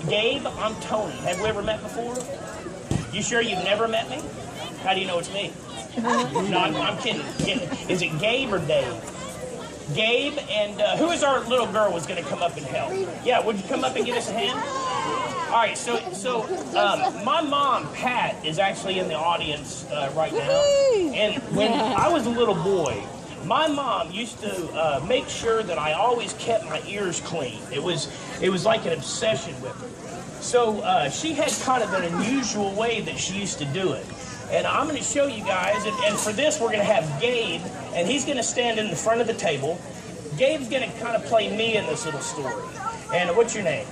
Gabe, I'm Tony. Have we ever met before? You sure you've never met me? How do you know it's me? No, I'm kidding. Is it Gabe or Dave? Gabe, and who is our little girl was going to come up and help? Yeah, would you come up and give us a hand? All right, so my mom, Pat, is actually in the audience right now. And when I was a little boy, my mom used to make sure that I always kept my ears clean. It was like an obsession with her. So she had kind of an unusual way that she used to do it. And I'm going to show you guys, and for this we're going to have Gabe, and he's going to stand in the front of the table. Gabe's going to kind of play me in this little story. And what's your name?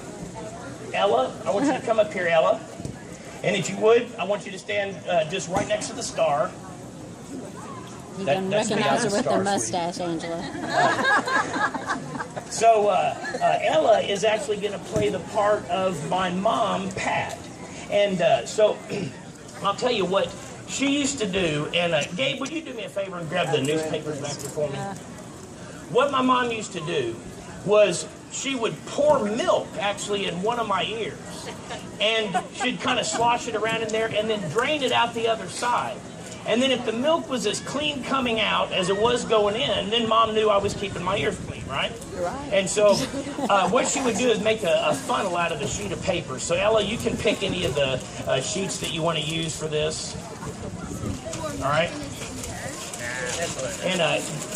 Ella. I want you to come up here, Ella. And if you would, I want you to stand just right next to the star. You can recognize her with her mustache, Angela. So Ella is actually going to play the part of my mom, Pat. And so I'll tell you what she used to do. And Gabe, would you do me a favor and grab the newspapers back there for me? What my mom used to do was she would pour milk actually in one of my ears. And she'd kind of slosh it around in there and then drain it out the other side. And then if the milk was as clean coming out as it was going in, then Mom knew I was keeping my ears clean, right? Right. And so what she would do is make a funnel out of a sheet of paper. So Ella, you can pick any of the sheets that you want to use for this. All right? And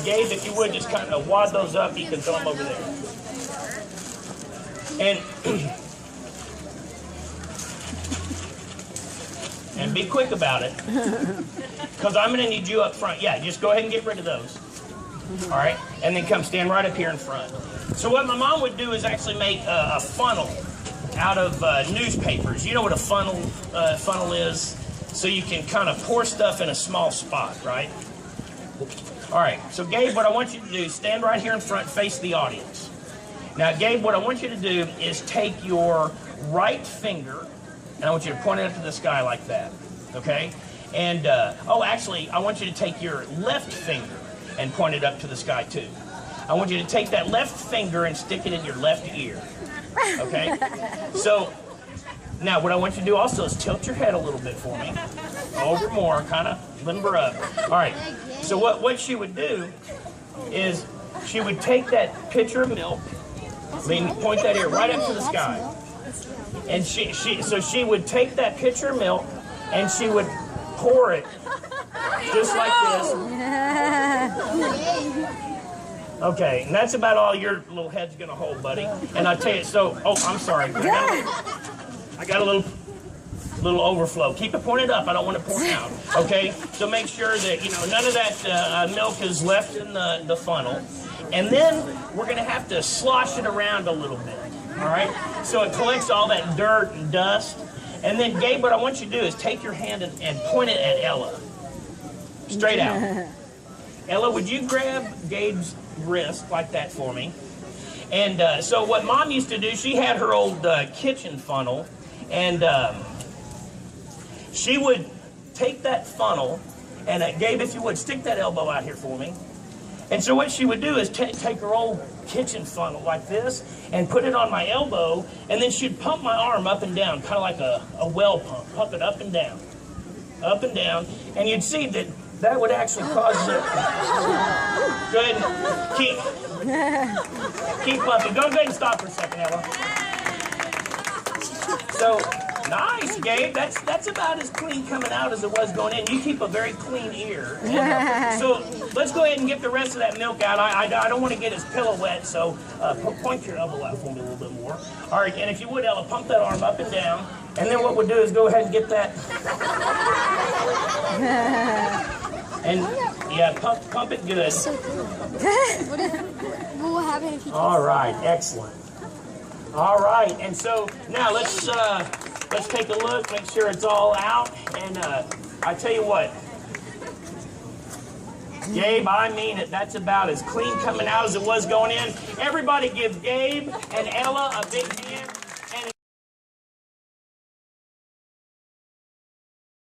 Gabe, if you would, just kind of wad those up. You can throw them over there. And be quick about it, because I'm going to need you up front. Yeah, just go ahead and get rid of those. All right? And then come stand right up here in front. So what my mom would do is actually make a funnel out of newspapers. You know what a funnel is? So you can kind of pour stuff in a small spot, right? All right. So, Gabe, what I want you to do is stand right here in front, face the audience. Now, Gabe, what I want you to do is take your right finger, and I want you to point it up to the sky like that, okay? And, oh, actually, I want you to take your left finger and point it up to the sky, too. I want you to take that left finger and stick it in your left ear, okay? So, now what I want you to do also is tilt your head a little bit for me. Over more, kind of limber up. All right, so what she would do is she would take that pitcher of milk, point that ear right up to the sky. And she would take that pitcher of milk and she would pour it just like this. Okay, and that's about all your little head's gonna hold, buddy. And I tell you, so I'm sorry. I got a little overflow. Keep it pointed up. I don't want to pour it out. Okay, so make sure that none of that milk is left in the funnel. And then we're gonna have to slosh it around a little bit. All right, so it collects all that dirt and dust. And then, Gabe, what I want you to do is take your hand and point it at Ella. Straight out. Ella, would you grab Gabe's wrist like that for me? And so what Mom used to do, she had her old kitchen funnel, and she would take that funnel, and Gabe, if you would, stick that elbow out here for me. And so what she would do is take her old kitchen funnel like this and put it on my elbow, and then she'd pump my arm up and down, kind of like a well pump. Pump it up and down, and you'd see that would actually cause it. Go ahead and keep pumping. Go ahead and stop for a second, Ella. So, nice, Gabe. That's about as clean coming out as it was going in. You keep a very clean ear. So let's go ahead and get the rest of that milk out. I don't want to get his pillow wet, so point your elbow out for me a little bit more. All right, and if you would, Ella, pump that arm up and down. And then what we'll do is go ahead and get that. And yeah, pump it good. What will happen if you? All right, excellent. All right, and so now let's take a look, make sure it's all out, and I tell you what, Gabe, I mean it. That's about as clean coming out as it was going in. Everybody give Gabe and Ella a big hand.